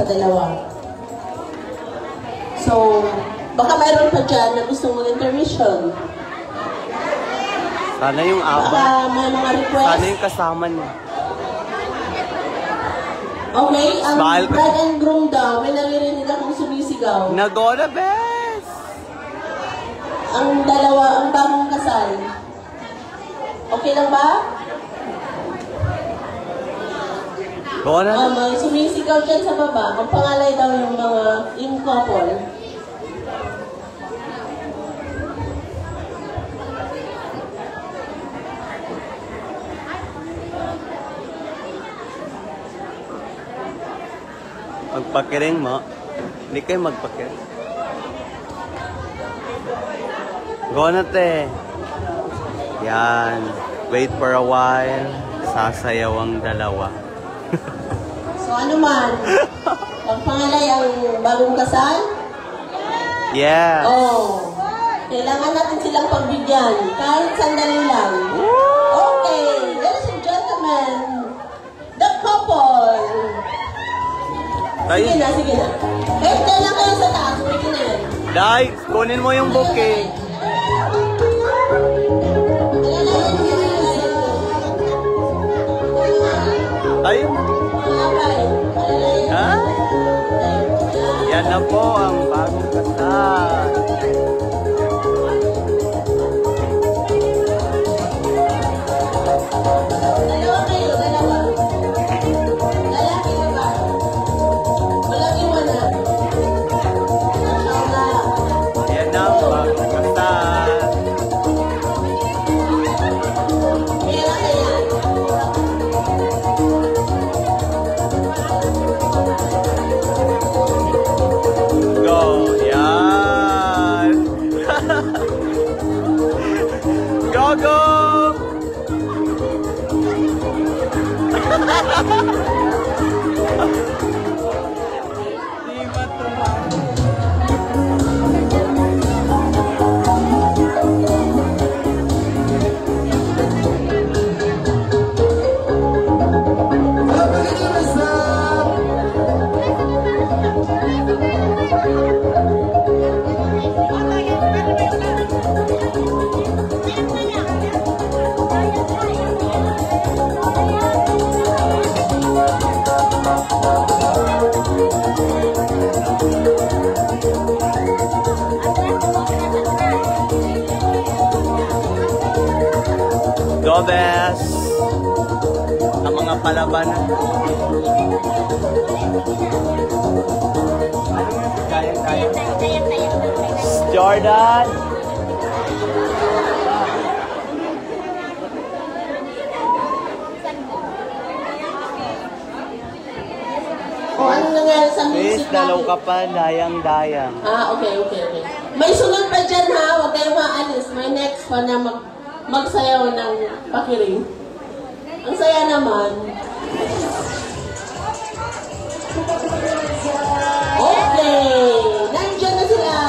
sa dalawa. So, baka mayroon pa dyan na gusto mong intermission. Sana yung aba. Baka may mga request. Sana yung kasama niya. Okay, ang bride and groom daw, may naririnig akong sumisigaw. Nagona, bes! Ang dalawa, ang bagong kasal. Okay lang ba? Gona? May sumisigaw dyan sa baba. Ang pangalay daw yung mga in couple. Magpakiring mo. Hindi kayo magpakiring. Go na, te. Yan. Wait for a while. Sasayaw ang dalawa. So ano man? Ang pangalay ang bagong kasal? Yes. Oh. Kailangan natin silang pagbigyan. Kahit sandali lang. Okay. Ladies and gentlemen. The couple. Sige na, sige na. Eh, dahil lang kayo sa taas. Pwede na yan. Dai, kunin mo yung bouquet. Ayun. Ha? Yan na po ang bagong kasal. Gobes ang mga palabanan. Jordan. O, ano nangyari sa music namin? Dalaw ka pa, dayang-dayang. Okay. May sunod pa dyan ha, huwag kayong maalis. May next pa na magsayaw ng pakiring. Ang saya naman. Okay! Nandiyan na sila!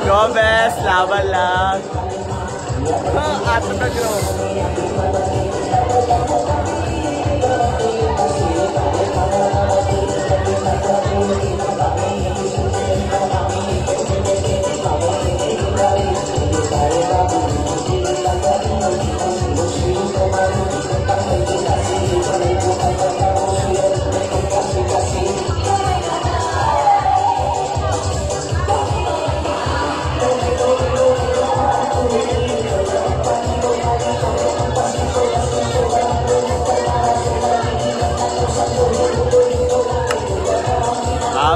Gobes, laban lang. Ato na gro.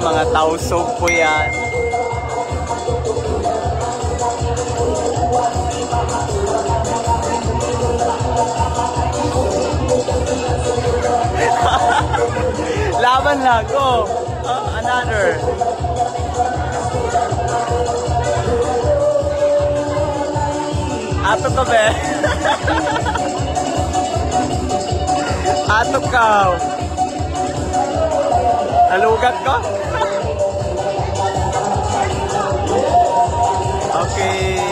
mga tausog po yan. Laban lang. Go. Another. Ato ka be. Ato ka. Nalugat ko? Okay.